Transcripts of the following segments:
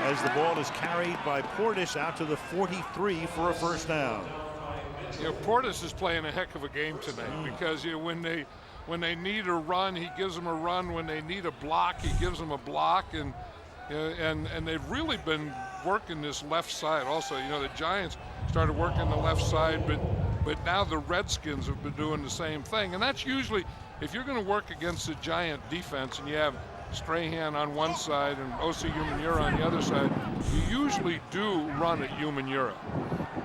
as the ball is carried by Portis out to the 43 for a first down. You know, Portis is playing a heck of a game tonight because, you know, when they need a run, he gives them a run. When they need a block, he gives them a block. And they've really been working this left side also. You know, the Giants started working the left side, but now the Redskins have been doing the same thing. And that's usually, if you're going to work against a Giant defense and you have Strahan on one side and O.C. Umenyiora on the other side, you usually do run at Umenyiora.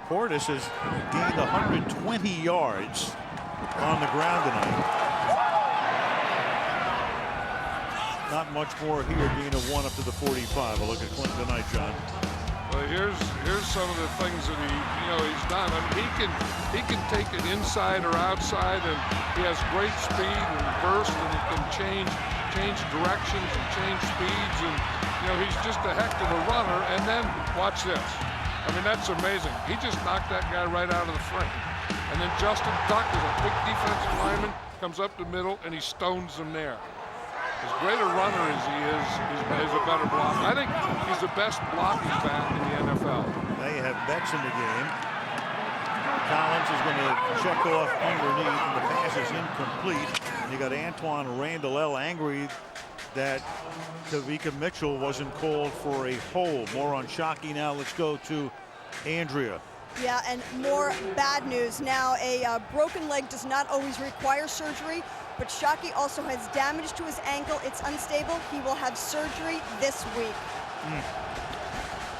Portis has gained 120 yards on the ground tonight. Not much more here, being a 1 up to the 45. A look at Clinton tonight, John. Well, here's some of the things that he's done. I mean, he can take it inside or outside, and he has great speed and burst, and he can change directions and change speeds, and he's just a heck of a runner. And then watch this. I mean, that's amazing. He just knocked that guy right out of the frame. And then Justin Tuck is a big defensive lineman, comes up the middle, and he stones him there. As great a runner as he is, he's a better blocker. I think he's the best blocking back in the NFL. They have Betts in the game. Collins is going to check off underneath, and the pass is incomplete. And you got Antoine Randall angry that Kavika Mitchell wasn't called for a hold. More on Shockey now. Let's go to Andrea. Yeah, and more bad news. Now, a broken leg does not always require surgery, but Shockey also has damage to his ankle. It's unstable. He will have surgery this week.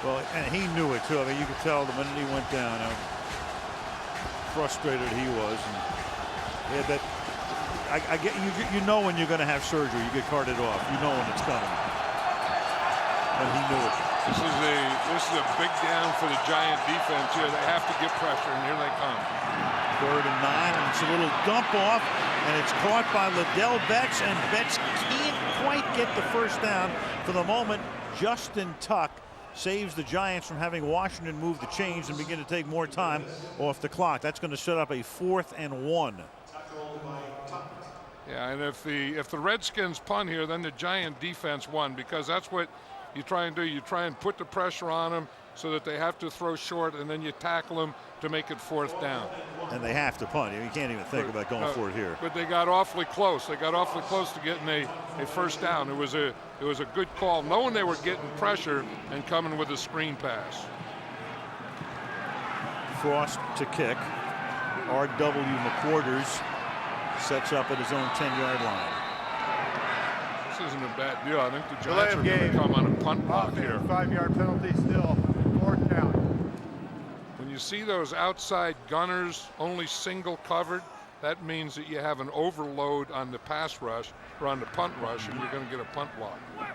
Well, and he knew it, too. I mean, you could tell the minute he went down how frustrated he was. And yeah, that I get you know when you're going to have surgery. You get carted off. You know when it's coming. And he knew it. This is a big down for the Giant defense here. They have to get pressure, and here they come. 3rd and 9, and it's a little dump off, and it's caught by Liddell Betts, and Betts can't quite get the first down. For the moment, Justin Tuck saves the Giants from having Washington move the chains and begin to take more time off the clock. That's going to set up a 4th and 1. Yeah, and if the Redskins punt here, then the Giant defense won, because that's what you try and do. You try and put the pressure on them so that they have to throw short, and then you tackle them to make it 4th down. And they have to punt. You can't even think about going for it here. But they got awfully close. They got awfully close to getting a first down. It was a good call, knowing they were getting pressure and coming with a screen pass. Frost to kick. R.W. McQuarters sets up at his own 10-yard line. This isn't a bad deal. I think the Giants are going to come on a punt block here. 5-yard penalty still. 4th down. When you see those outside gunners only single covered, that means that you have an overload on the pass rush or on the punt rush, and you're going to get a punt block. I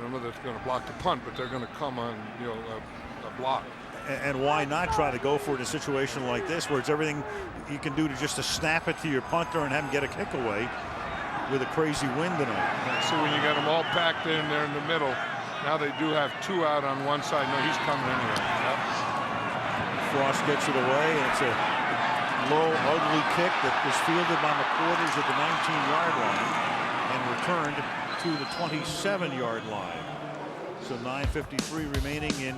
don't know that it's going to block the punt, but they're going to come on, a block. And why not try to go for it in a situation like this, where it's everything you can do to snap it to your punter and have him get a kick away with a crazy wind tonight. So when you got them all packed in there in the middle, now they do have 2 out on one side. No, he's coming anyway. Yep. Frost gets it away, and it's a low, ugly kick that was fielded by McQuarters at the 19-yard line and returned to the 27-yard line. So 9:53 remaining in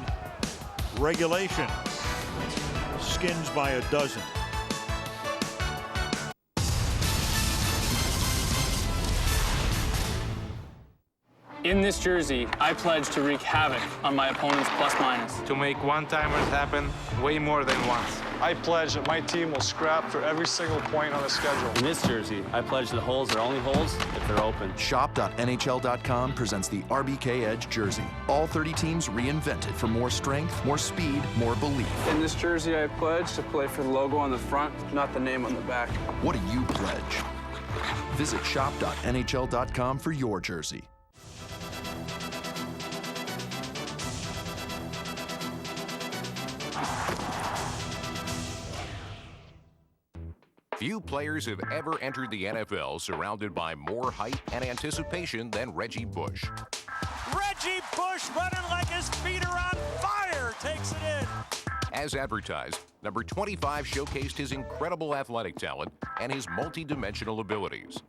regulation. Skins by a dozen. In this jersey, I pledge to wreak havoc on my opponent's plus-minus. To make one-timers happen way more than once. I pledge that my team will scrap for every single point on the schedule. In this jersey, I pledge that holes are only holes if they're open. Shop.nhl.com presents the RBK Edge jersey. All 30 teams reinvented for more strength, more speed, more belief. In this jersey, I pledge to play for the logo on the front, not the name on the back. What do you pledge? Visit shop.nhl.com for your jersey. Few players have ever entered the NFL surrounded by more hype and anticipation than Reggie Bush. Reggie Bush, running like his feet are on fire, takes it in. As advertised, number 25 showcased his incredible athletic talent and his multi-dimensional abilities.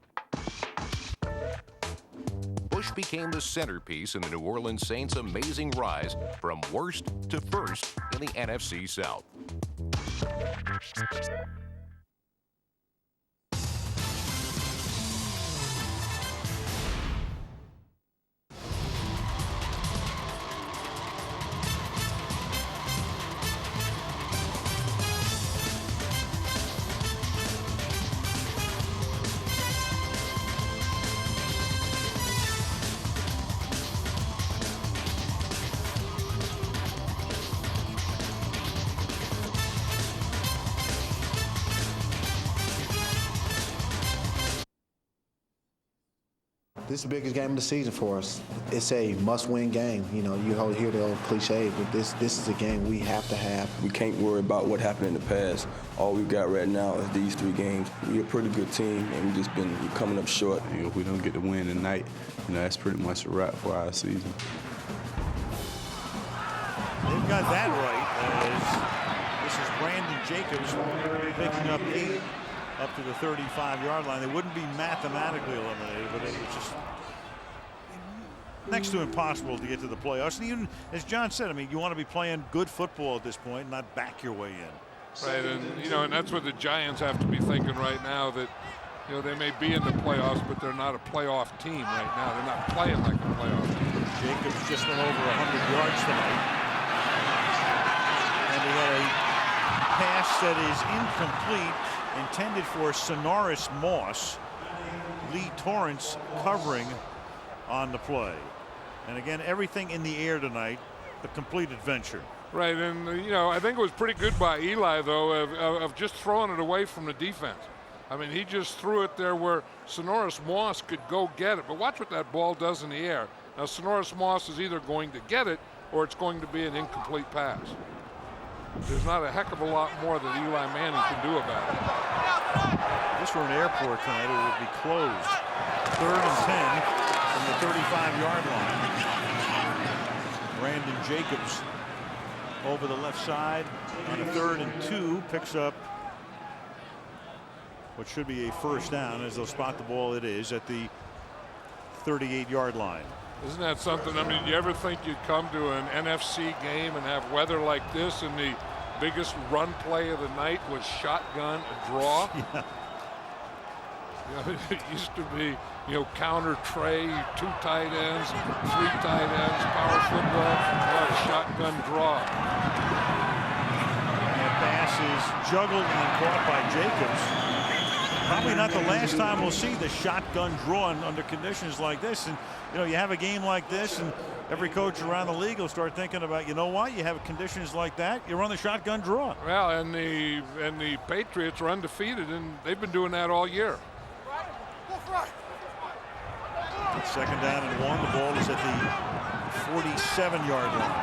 Bush became the centerpiece in the New Orleans Saints' amazing rise from worst to first in the NFC South. This is the biggest game of the season for us. It's a must-win game. You know, you hear the old cliche, but this is a game we have to have. We can't worry about what happened in the past. All we've got right now is these 3 games. We're a pretty good team, and we've just been coming up short. You know, if we don't get the win tonight, you know, that's pretty much a wrap for our season. They've got that right. This is Brandon Jacobs picking up 8 up to the 35-yard line. They wouldn't be mathematically eliminated, but it was just next to impossible to get to the playoffs. And even as John said, I mean, you want to be playing good football at this point, not back your way in. Right, and you know, and that's what the Giants have to be thinking right now, that you know, they may be in the playoffs, but they're not a playoff team right now. They're not playing like a playoff team. Jacobs just went over 100 yards tonight, and he had a pass that is incomplete, intended for Sonoris Moss. Lee Torrance covering on the play. And again, everything in the air tonight, a complete adventure. Right, and you know, I think it was pretty good by Eli, though, of just throwing it away from the defense. I mean, he just threw it there where Sonoris Moss could go get it. But watch what that ball does in the air. Now, Sonoris Moss is either going to get it or it's going to be an incomplete pass. There's not a heck of a lot more that Eli Manning can do about it. If this were an airport tonight, it would be closed. 3rd and 10 from the 35-yard line. Brandon Jacobs over the left side on a 3rd and 2 picks up what should be a first down, as they'll spot the ball. It is at the 38-yard line. Isn't that something? I mean, do you ever think you'd come to an NFC game and have weather like this, and the biggest run play of the night was shotgun draw? Yeah. You know, it used to be, you know, counter tray, 2 tight ends, 3 tight ends, power football, shotgun draw. And that pass is juggled and then caught by Jacobs. Probably not the last time we'll see the shotgun draw under conditions like this. And you know, you have a game like this, and every coach around the league will start thinking about, you know what, you have conditions like that, you run the shotgun draw. Well, and the Patriots are undefeated, and they've been doing that all year. It's 2nd down and 1. The ball is at the 47-yard line.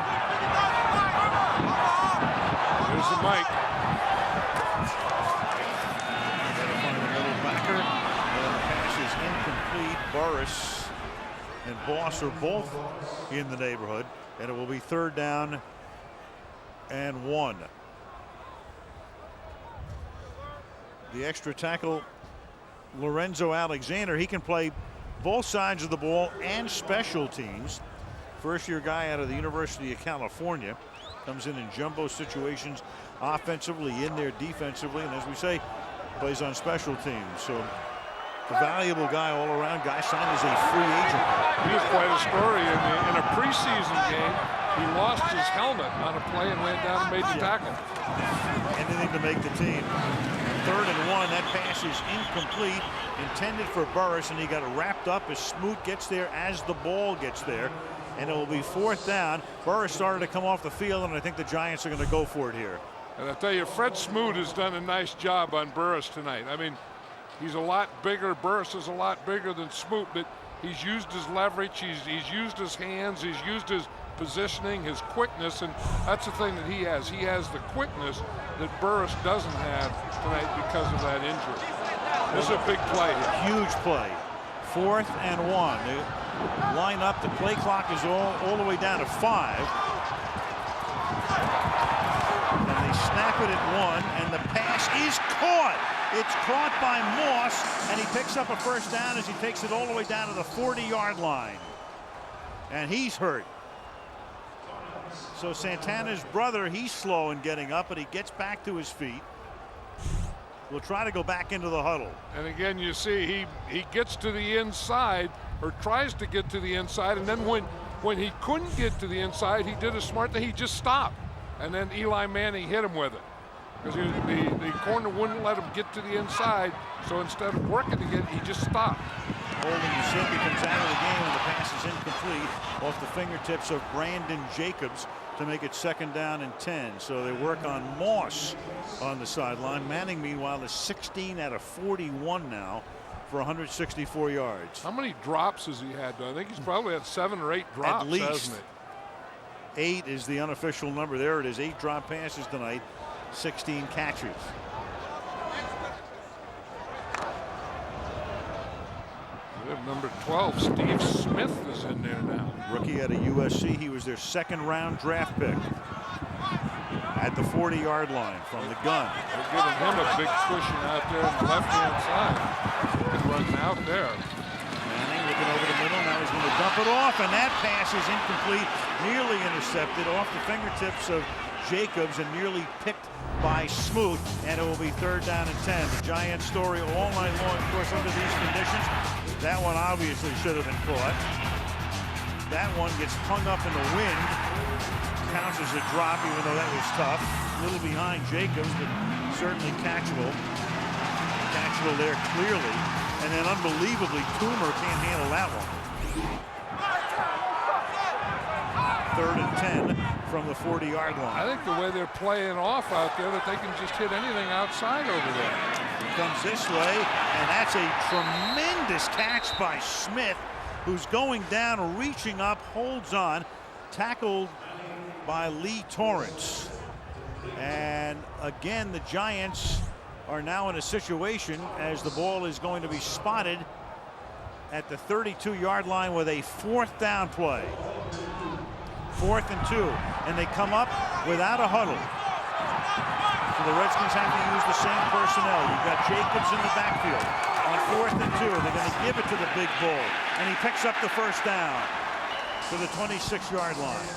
There's the mic. And the pass is incomplete. Burris and Boss are both in the neighborhood, and it will be 3rd down and 1. The extra tackle, Lorenzo Alexander, he can play both sides of the ball and special teams. First-year guy out of the University of California, comes in jumbo situations, offensively, in there defensively, and as we say, plays on special teams. So a valuable guy all around. Guy signed as a free agent. He was quite a story. In a preseason game, he lost his helmet on a play and went down and made the tackle. Anything to make the team. 3rd and 1. That pass is incomplete, intended for Burris, and he got it wrapped up as Smoot gets there as the ball gets there. And it will be 4th down. Burris started to come off the field, and I think the Giants are going to go for it here. And I tell you, Fred Smoot has done a nice job on Burris tonight. I mean, he's a lot bigger. Burris is a lot bigger than Smoot, but he's used his leverage. He's used his hands. He's used his positioning, his quickness, and that's the thing that he has. He has the quickness that Burris doesn't have tonight because of that injury. This is a big play here. Huge play. 4th and 1. They line up. The play clock is all the way down to 5. And they snap it at 1, and the pass is caught. It's caught by Moss, and he picks up a first down as he takes it all the way down to the 40-yard line. and he's hurt. So Santana's brother, he's slow in getting up, but he gets back to his feet. Will try to go back into the huddle. And again, you see he gets to the inside, or tries to get to the inside, and then when he couldn't get to the inside, he did a smart thing. He just stopped, and then Eli Manning hit him with it, because the corner wouldn't let him get to the inside. So instead of working to get, he just stopped. Holden Zippy comes out of the game, and the pass is incomplete off the fingertips of Brandon Jacobs to make it 2nd down and 10. So they work on Moss on the sideline. Manning, meanwhile, is 16 out of 41 now for 164 yards. How many drops has he had? I think he's probably had 7 or 8 drops, at least. Hasn't it? 8 is the unofficial number. There it is. 8 drop passes tonight, 16 catches. Number 12, Steve Smith, is in there now. Rookie out of USC. He was their 2nd-round draft pick at the 40-yard line from the gun. They're giving him a big cushion out there on the left-hand side. He's running out there. Manning looking over the middle. Now he's going to dump it off, and that pass is incomplete. Nearly intercepted off the fingertips of Jacobs and nearly picked by Smoot, and it will be 3rd down and 10. The Giants story all night long, of course, under these conditions. That one obviously should have been caught. That one gets hung up in the wind. Counts as a drop, even though that was tough. A little behind Jacobs, but certainly catchable. Catchable there clearly. And then unbelievably, Toomer can't handle that one. 3rd and 10 from the 40-yard line. I think the way they're playing off out there, that they can just hit anything outside over there. He comes this way, and that's a tremendous catch by Smith, who's going down, reaching up, holds on, tackled by Lee Torrance. And again, the Giants are now in a situation as the ball is going to be spotted at the 32-yard line with a 4th down play. 4th and 2, and they come up without a huddle. So the Redskins have to use the same personnel. You've got Jacobs in the backfield on 4th and 2. They're going to give it to the big bull, and he picks up the 1st down to the 26-yard line.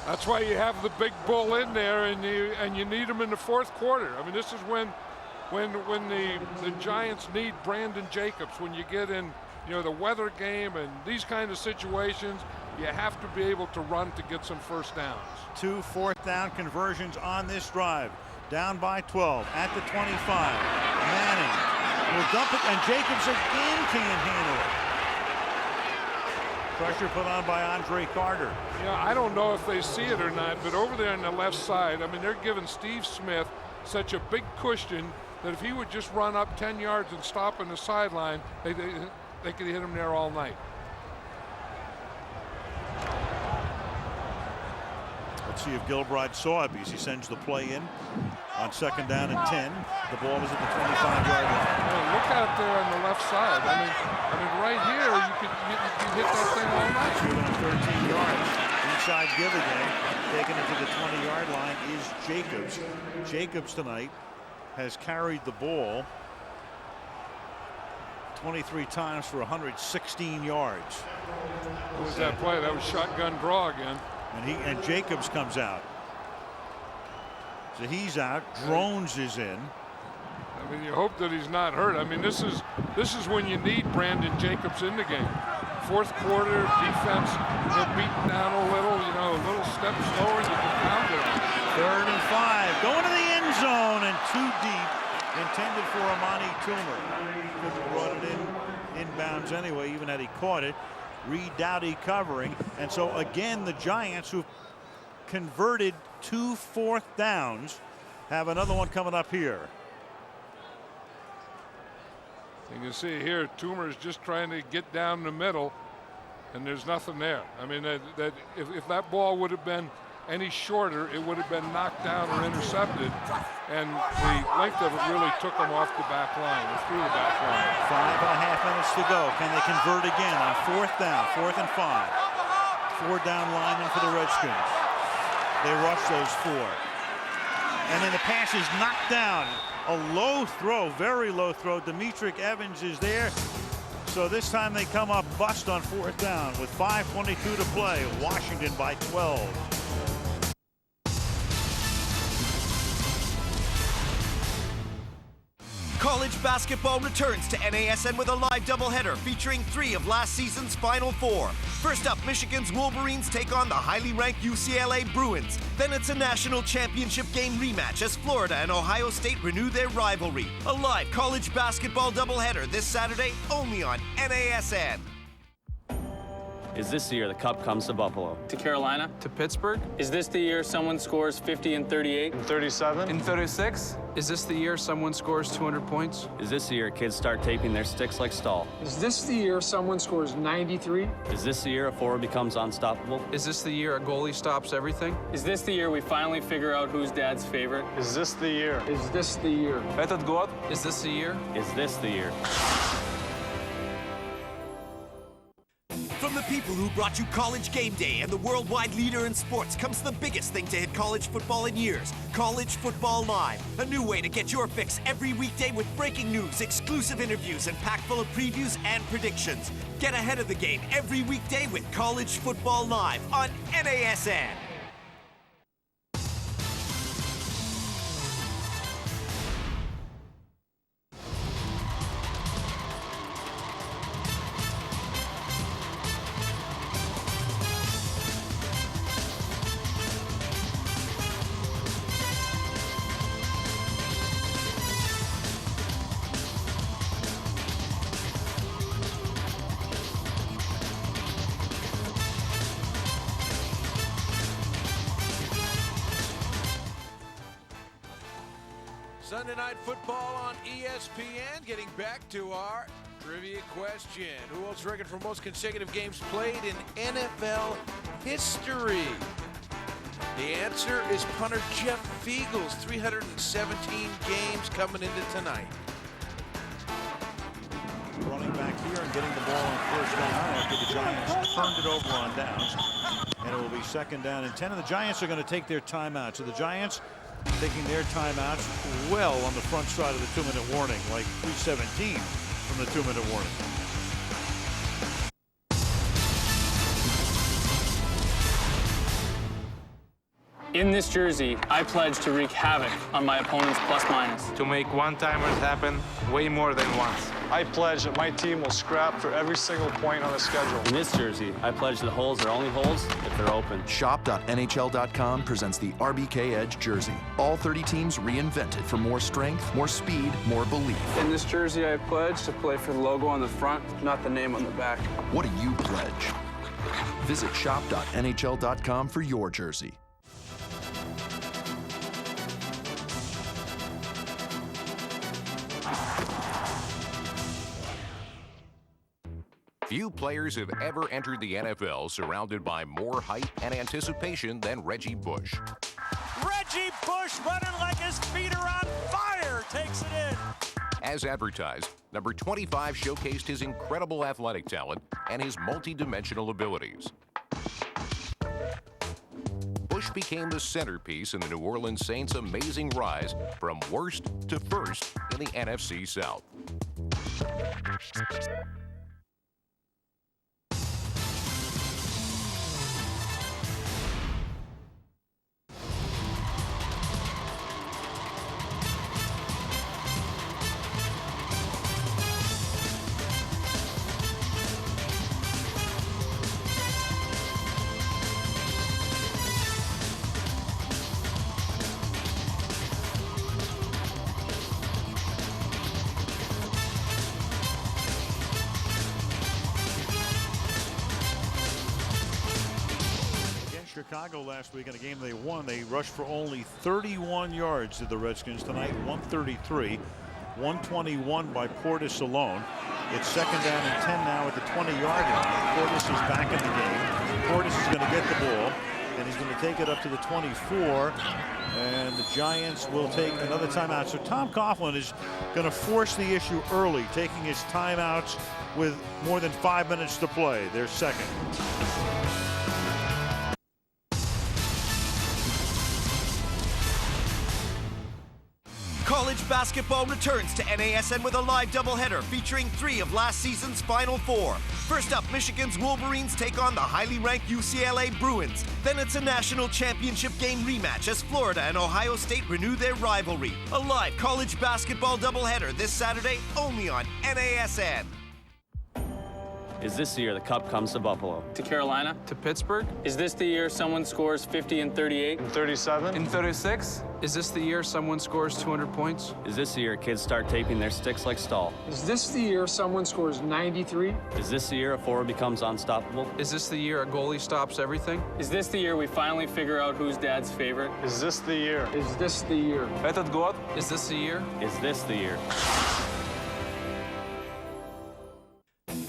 That's why you have the big bull in there, and you need him in the 4th quarter. I mean, this is when the Giants need Brandon Jacobs. When you get in, the weather game and these kind of situations, you have to be able to run to get some 1st downs. 2 4th down conversions on this drive. Down by 12 at the 25. Manning will dump it, and Jacobs again can't handle it. Pressure put on by Andre Carter. I don't know if they see it or not, but over there on the left side, I mean, they're giving Steve Smith such a big cushion that if he would just run up 10 yards and stop on the sideline, they could hit him there all night. Let's see if Gilbride saw it, because he sends the play in on 2nd down and 10. The ball is at the 25-yard line. Look out there on the left side. I mean, right here you could hit that thing all night. Shooting him 13 yards. Inside Gilligan, taking it to the 20-yard line is Jacobs. Jacobs tonight has carried the ball 23 times for 116 yards. What was that play? That was shotgun draw again. And Jacobs comes out. So he's out. Drones is in. I mean, you hope that he's not hurt. I mean, this is when you need Brandon Jacobs in the game. 4th quarter, defense beaten down a little step slower, you can pound it on. 3rd and 5. Going to the end zone and too deep. Intended for Amani Toomer. Could have brought it in inbounds anyway, even had he caught it. Reed Doughty covering. And so again, the Giants, who've converted 2 4th downs, have another one coming up here. You can see here, Toomer is just trying to get down the middle, and there's nothing there. I mean, if that ball would have been any shorter, it would have been knocked down or intercepted, and the length of it really took them off the back line, or through the back line. 5.5 minutes to go. Can they convert again on 4th down, 4th and 5? 4 down linemen for the Redskins. They rush those 4. And then the pass is knocked down. A low throw, very low throw. Demetric Evans is there. So this time they come up bust on 4th down with 5:22 to play. Washington by 12. College basketball returns to NASN with a live doubleheader featuring 3 of last season's Final Four. First up, Michigan's Wolverines take on the highly ranked UCLA Bruins. Then it's a national championship game rematch as Florida and Ohio State renew their rivalry. A live college basketball doubleheader this Saturday only on NASN. Is this the year the Cup comes to Buffalo? To Carolina? To Pittsburgh? Is this the year someone scores 50 and 38? And 37? In 36? Is this the year someone scores 200 points? Is this the year kids start taping their sticks like Stahl? Is this the year someone scores 93? Is this the year a forward becomes unstoppable? Is this the year a goalie stops everything? Is this the year we finally figure out who's dad's favorite? Is this the year? Is this the year? Этот год? Is this the year? Is this the year? From the people who brought you College Game Day and the worldwide leader in sports comes the biggest thing to hit college football in years, College Football Live. A new way to get your fix every weekday with breaking news, exclusive interviews, and packed full of previews and predictions. Get ahead of the game every weekday with College Football Live on NASN. Sunday Night Football on ESPN. Getting back to our trivia question. Who holds the record for most consecutive games played in NFL history? The answer is punter Jeff Feagles, 317 games coming into tonight. Running back here and getting the ball on 1st down after the Giants turned it over on downs. And it will be 2nd down and 10. And the Giants are going to take their timeout. So the Giants taking their timeouts well on the front side of the 2-minute warning, like 3:17 from the 2-minute warning. In this jersey, I pledge to wreak havoc on my opponent's plus-minus. To make one-timers happen way more than once. I pledge that my team will scrap for every single point on the schedule. In this jersey, I pledge that holes are only holes if they're open. Shop.nhl.com presents the RBK Edge jersey. All 30 teams reinvented for more strength, more speed, more belief. In this jersey, I pledge to play for the logo on the front, not the name on the back. What do you pledge? Visit shop.nhl.com for your jersey. Few players have ever entered the NFL surrounded by more hype and anticipation than Reggie Bush. Reggie Bush running like his feet are on fire, takes it in. As advertised, number 25 showcased his incredible athletic talent and his multi-dimensional abilities. Bush became the centerpiece in the New Orleans Saints' amazing rise from worst to first in the NFC South. Chicago last week in a game they won. They rushed for only 31 yards to the Redskins tonight, 133, 121 by Portis alone. It's 2nd down and 10 now at the 20-yard line. Portis is back in the game. Portis is going to get the ball, and he's going to take it up to the 24, and the Giants will take another timeout. So Tom Coughlin is going to force the issue early, taking his timeouts with more than 5 minutes to play. They're second. College basketball returns to NASN with a live doubleheader featuring 3 of last season's Final Four. First up, Michigan's Wolverines take on the highly ranked UCLA Bruins. Then it's a national championship game rematch as Florida and Ohio State renew their rivalry. A live college basketball doubleheader this Saturday only on NASN. Is this the year the Cup comes to Buffalo? To Carolina? To Pittsburgh? Is this the year someone scores 50 and 38? And 37? In 36? Is this the year someone scores 200 points? Is this the year kids start taping their sticks like Stahl? Is this the year someone scores 93? Is this the year a forward becomes unstoppable? Is this the year a goalie stops everything? Is this the year we finally figure out who's dad's favorite? Is this the year? Is this the year? Этот год? Is this the year? Is this the year?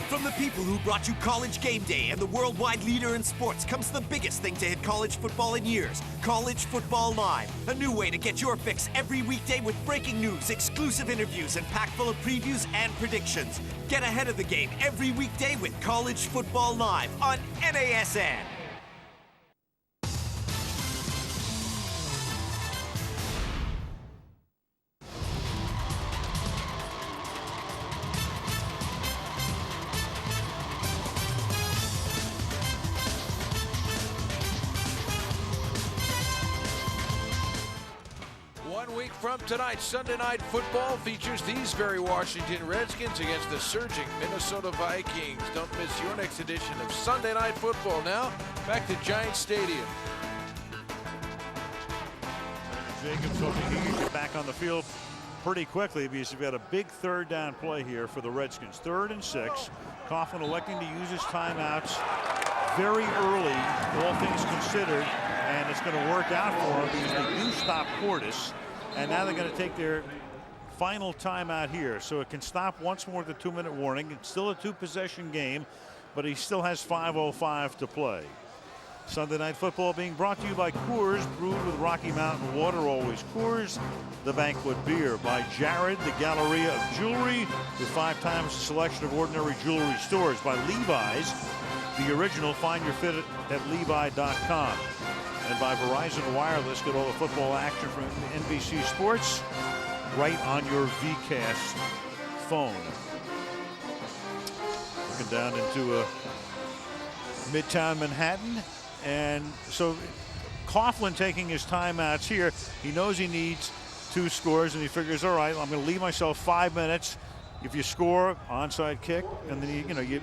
From the people who brought you College Game Day and the worldwide leader in sports comes the biggest thing to hit college football in years, College Football Live. A new way to get your fix every weekday with breaking news, exclusive interviews, and packed full of previews and predictions. Get ahead of the game every weekday with College Football Live on NASN. From tonight, Sunday Night Football features these very Washington Redskins against the surging Minnesota Vikings. Don't miss your next edition of Sunday Night Football. Now, back to Giant Stadium. Jacobs hoping he can get back on the field pretty quickly because you've got a big third down play here for the Redskins. 3rd and 6. Coughlin electing to use his timeouts very early, all things considered, and it's going to work out for him because they do stop Portis. And now they're going to take their final timeout here. So it can stop once more with a 2-minute warning. It's still a 2-possession game, but he still has 5:05 to play. Sunday Night Football being brought to you by Coors, brewed with Rocky Mountain water, always Coors. The Banquet Beer by Jared, the Galleria of Jewelry, with 5 times the selection of ordinary jewelry stores. By Levi's, the original, find your fit at Levi.com. And by Verizon Wireless, get all the football action from NBC Sports right on your VCast phone. Looking down into Midtown Manhattan. And so Coughlin taking his timeouts here. He knows he needs 2 scores, and he figures, all right, I'm going to leave myself 5 minutes. If you score, onside kick, and then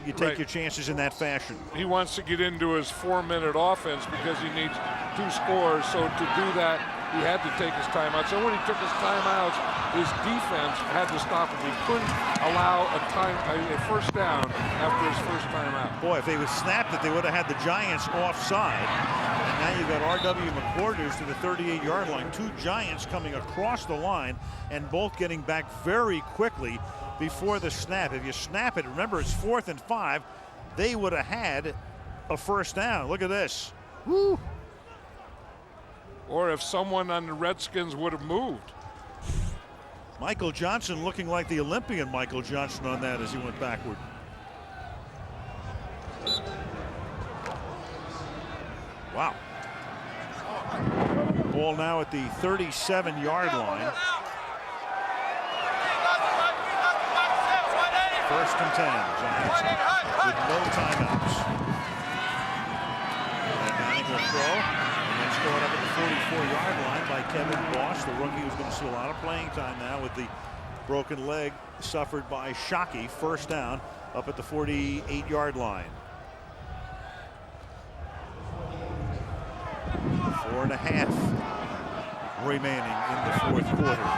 you take your chances in that fashion. He wants to get into his 4-minute offense because he needs 2 scores. So to do that, he had to take his timeout. So when he took his timeouts, his defense had to stop him. He couldn't allow a first down after his first timeout. Boy, if they would snapped it, they would have had the Giants offside. And now you've got R.W. McQuarters to the 38-yard line. 2 Giants coming across the line and both getting back very quickly before the snap. If you snap it, remember it's 4th and 5, they would have had a first down. Look at this. Woo. Or if someone on the Redskins would have moved. Michael Johnson looking like the Olympian Michael Johnson on that as he went backward. Wow. Ball now at the 37-yard line. 1st and 10. Giants with no timeouts. And Manning will throw. And then scored up at the 44-yard line by Kevin Boss, the rookie who's going to see a lot of playing time now with the broken leg suffered by Shockey. First down up at the 48-yard line. 4.5 remaining in the 4th quarter.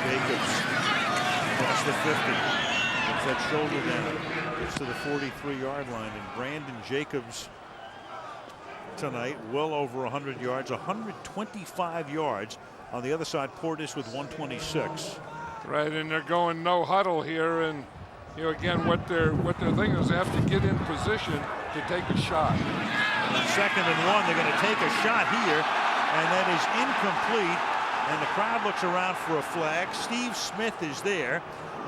Jacobs across the 50, gets that shoulder down, gets to the 43-yard line, and Brandon Jacobs tonight well over 100 yards, 125 yards. On the other side, Portis with 126. Right, and they're going no huddle here, and again what they're thinking is they have to get in position to take a shot. On 2nd and 1, they're going to take a shot here, and that is incomplete. And the crowd looks around for a flag. Steve Smith is there.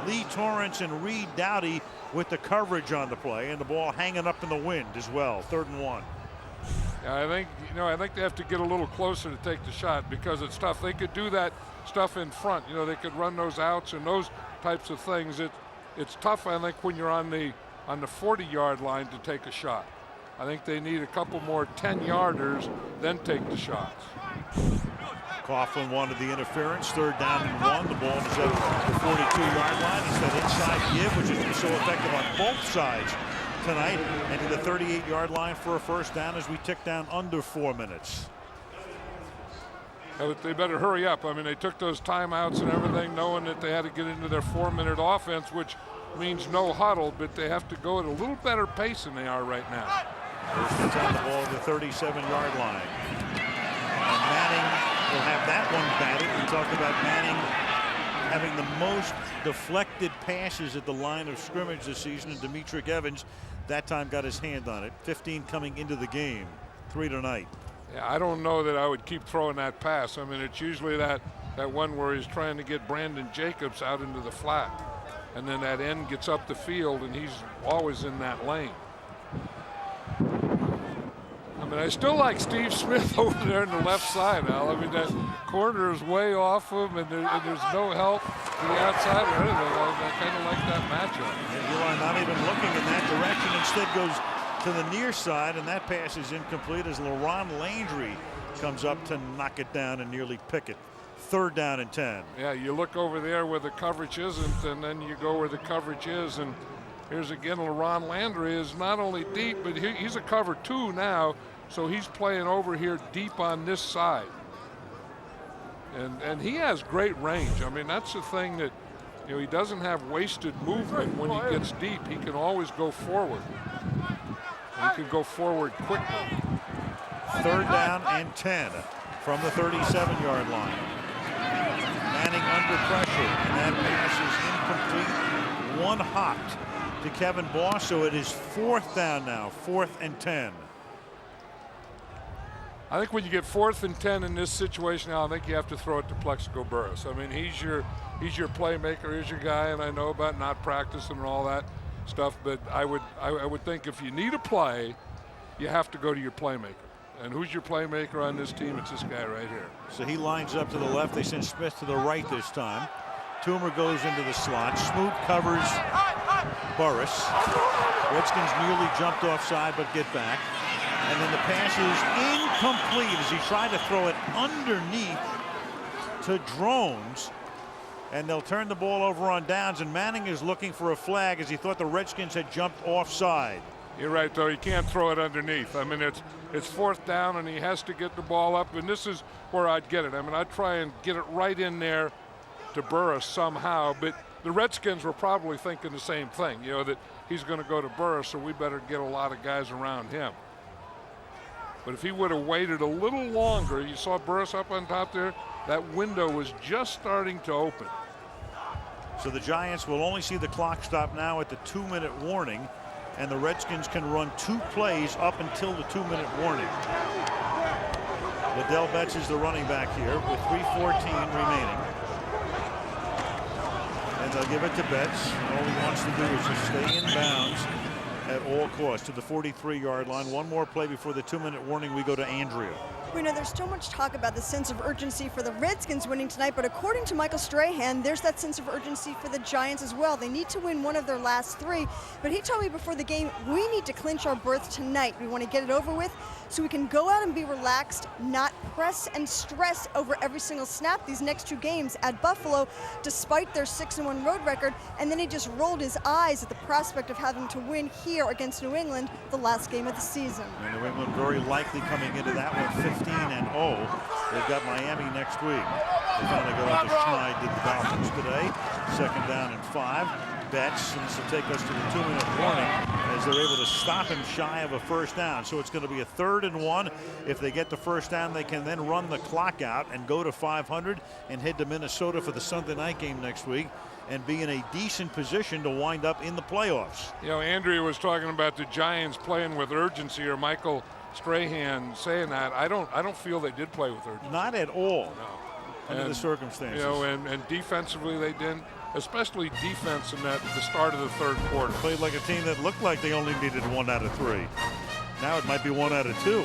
Lee Torrance and Reed Dowdy with the coverage on the play, and the ball hanging up in the wind as well. 3rd and 1. Yeah, I think they have to get a little closer to take the shot because it's tough. They could do that stuff in front. You know, they could run those outs and those types of things. It's tough, I think, when you're on the 40-yard line to take a shot. I think they need a couple more 10-yarders, then take the shots. Coughlin wanted the interference. 3rd down and 1. The ball is at the 42-yard line. It's that inside give, which has been so effective on both sides tonight, and to the 38-yard line for a first down as we tick down under 4 minutes. They better hurry up. I mean, they took those timeouts and everything, knowing that they had to get into their 4-minute offense, which means no huddle, but they have to go at a little better pace than they are right now. First on the ball at the 37-yard line. And Manning will have that one batted. We talked about Manning having the most deflected passes at the line of scrimmage this season, and Demetric Evans that time got his hand on it. 15 coming into the game. 3 tonight. Yeah, I don't know that I would keep throwing that pass. I mean, it's usually that one where he's trying to get Brandon Jacobs out into the flat, and then that end gets up the field, and he's always in that lane. I mean, I still like Steve Smith over there on the left side, Al. I mean, that corner is way off him, and there's no help to the outside or anything. I kind of like that matchup. And Eli not even looking in that direction. Instead goes to the near side, and that pass is incomplete as LaRon Landry comes up to knock it down and nearly pick it. 3rd down and 10. Yeah, you look over there where the coverage isn't, and then you go where the coverage is, and here's again LaRon Landry is not only deep, but he's a cover 2 now, so he's playing over here deep on this side. And he has great range. I mean, that's the thing that, you know, he doesn't have wasted movement when he gets deep. He can always go forward. He can go forward quickly. 3rd down and 10 from the 37-yard line. Manning under pressure, and that pass is incomplete. One hopped to Kevin Boss, so it is 4th down now, 4th and 10. I think when you get 4th and 10 in this situation now, I think you have to throw it to Plexico Burress. I mean, he's your playmaker, he's your guy, and I know about not practicing and all that stuff, but I would think if you need a play, you have to go to your playmaker. And who's your playmaker on this team? It's this guy right here. So he lines up to the left. They send Smith to the right this time. Toomer goes into the slot. Smoot covers Burris. Redskins nearly jumped offside, but get back. And then the pass is incomplete as he tried to throw it underneath to Drones. And they'll turn the ball over on downs, and Manning is looking for a flag as he thought the Redskins had jumped offside. You're right, though. You can't throw it underneath. I mean, it's 4th down, and he has to get the ball up, and this is where I'd get it. I mean, I'd try and get it right in there to Burris somehow, but the Redskins were probably thinking the same thing, you know, that he's going to go to Burris, so we better get a lot of guys around him. But if he would have waited a little longer, you saw Burris up on top there, that window was just starting to open. So the Giants will only see the clock stop now at the 2-minute warning, and the Redskins can run 2 plays up until the 2-minute warning. Liddell Betts is the running back here with 3:14 remaining. And they'll give it to Betts. And all he wants to do is just stay in bounds at all costs to the 43-yard line. One more play before the 2-minute warning. We go to Andrea. We know there's so much talk about the sense of urgency for the Redskins winning tonight, but according to Michael Strahan, there's that sense of urgency for the Giants as well. They need to win one of their last 3, but he told me before the game, we need to clinch our berth tonight. We want to get it over with so we can go out and be relaxed, not press and stress over every single snap these next 2 games at Buffalo, despite their 6-1 road record. And then he just rolled his eyes at the prospect of having to win here against New England, the last game of the season. And New England very likely coming into that one 15-0. They've got Miami next week. They finally go out to Schneid to the Dolphins today. 2nd down and 5. Betts, and this will take us to the 2-minute warning as they're able to stop him shy of a first down. So it's going to be a 3rd and 1. If they get the first down, they can then run the clock out and go to 500 and head to Minnesota for the Sunday night game next week and be in a decent position to wind up in the playoffs. You know, Andrea was talking about the Giants playing with urgency, or Michael Strahan saying that. I don't feel they did play with urgency. Not at all. No. Under the circumstances. You know, and defensively they didn't, especially defense in that the start of the 3rd quarter. Played like a team that looked like they only needed 1 out of 3. Now it might be 1 out of 2.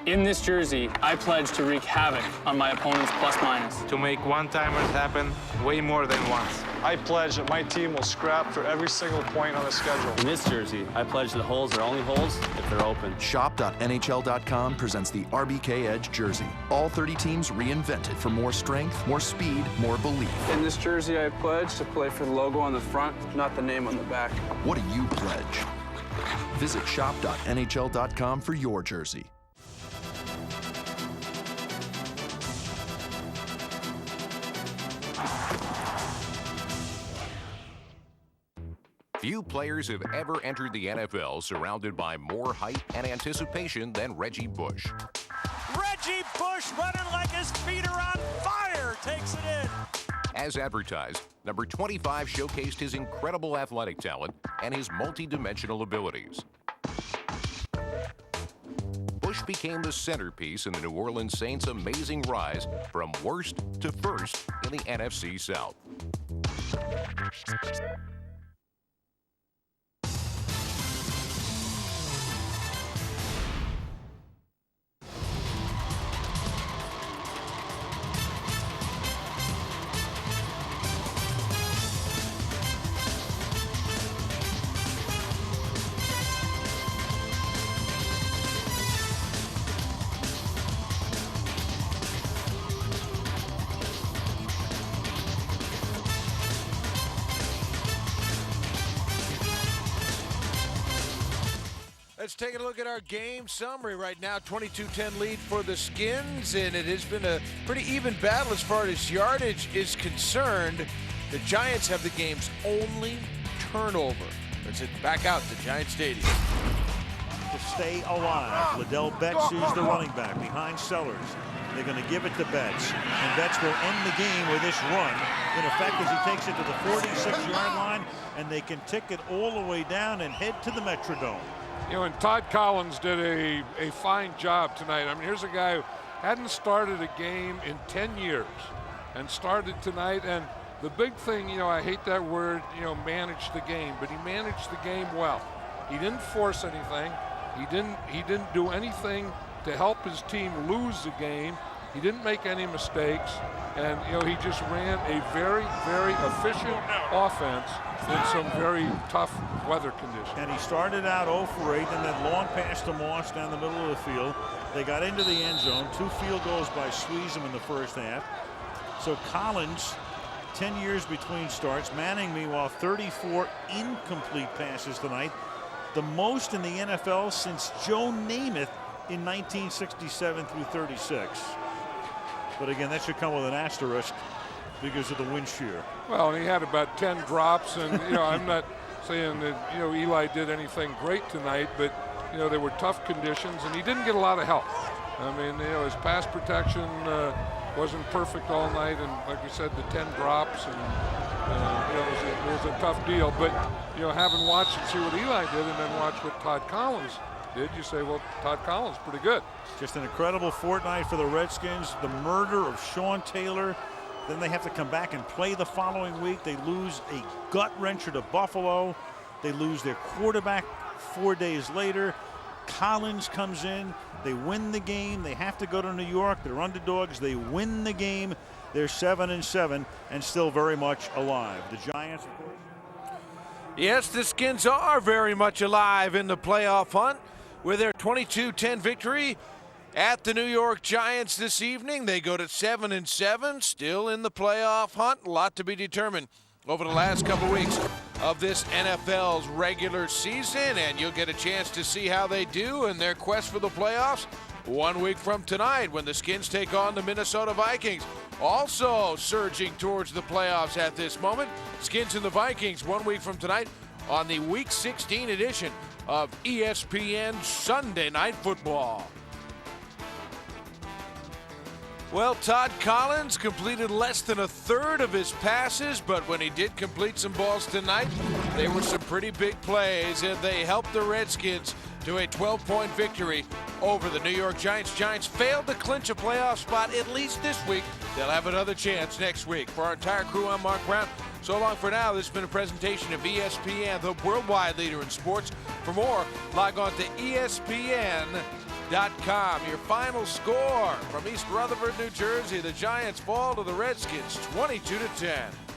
In this jersey, I pledge to wreak havoc on my opponent's plus-minus. To make one-timers happen way more than once. I pledge that my team will scrap for every single point on the schedule. In this jersey, I pledge the holes are only holes if they're open. Shop.nhl.com presents the RBK Edge jersey. All 30 teams reinvented for more strength, more speed, more belief. In this jersey, I pledge to play for the logo on the front, not the name on the back. What do you pledge? Visit shop.nhl.com for your jersey. Few players have ever entered the NFL surrounded by more hype and anticipation than Reggie Bush. Reggie Bush running like his feet are on fire, takes it in. As advertised, number 25 showcased his incredible athletic talent and his multi-dimensional abilities. Bush became the centerpiece in the New Orleans Saints' amazing rise from worst to first in the NFC South. Let's take a look at our game summary right now. 22-10 lead for the Skins, and it has been a pretty even battle as far as yardage is concerned. The Giants have the game's only turnover. Let's head back out to Giant Stadium. To stay alive, Liddell Betts is the running back behind Sellers. They're going to give it to Betts, and Betts will end the game with this run. In effect, as he takes it to the 46-yard line, and they can tick it all the way down and head to the Metrodome. You know, and Todd Collins did a fine job tonight. I mean, here's a guy who hadn't started a game in 10 years and started tonight. And the big thing, you know, I hate that word, you know, manage the game, but he managed the game well. He didn't force anything. He didn't do anything to help his team lose the game. He didn't make any mistakes. And, you know, he just ran a very, very efficient offense in some very tough weather conditions. And he started out 0 for 8, and then long pass to Moss down the middle of the field. They got into the end zone. 2 field goals by Sweezum in the first half. So Collins, 10 years between starts. Manning, meanwhile, 34 incomplete passes tonight. The most in the NFL since Joe Namath in 1967 through 36. But again, that should come with an asterisk because of the wind shear. Well, he had about 10 drops, and you know, I'm not saying that, you know, Eli did anything great tonight, but you know, there were tough conditions, and he didn't get a lot of help. I mean, you know, his pass protection wasn't perfect all night, and like you said, the 10 drops, and you know, it was a tough deal. But you know, having watched and see what Eli did, and then watch what Todd Collins did, you say, well, Todd Collins pretty good. Just an incredible fortnight for the Redskins. The murder of Sean Taylor. Then they have to come back and play the following week. They lose a gut wrencher to Buffalo. They lose their quarterback 4 days later. Collins comes in. They win the game. They have to go to New York. They're underdogs. They win the game. They're 7-7 and still very much alive. The Giants, of course. Yes, the Skins are very much alive in the playoff hunt with their 22-10 victory at the New York Giants this evening. They go to 7-7, still in the playoff hunt. A lot to be determined over the last couple weeks of this NFL's regular season, and you'll get a chance to see how they do in their quest for the playoffs 1 week from tonight when the Skins take on the Minnesota Vikings. Also surging towards the playoffs at this moment, Skins and the Vikings 1 week from tonight on the Week 16 edition of ESPN Sunday Night Football. Well, Todd Collins completed less than a third of his passes, but when he did complete some balls tonight, they were some pretty big plays, and they helped the Redskins to a 12-point victory over the New York Giants. Giants failed to clinch a playoff spot at least this week. They'll have another chance next week. For our entire crew, I'm Mark Brown. So long for now. This has been a presentation of ESPN, the worldwide leader in sports. For more, log on to ESPN.com. SNFNYG.com. Your final score from East Rutherford, New Jersey. The Giants fall to the Redskins 22-10.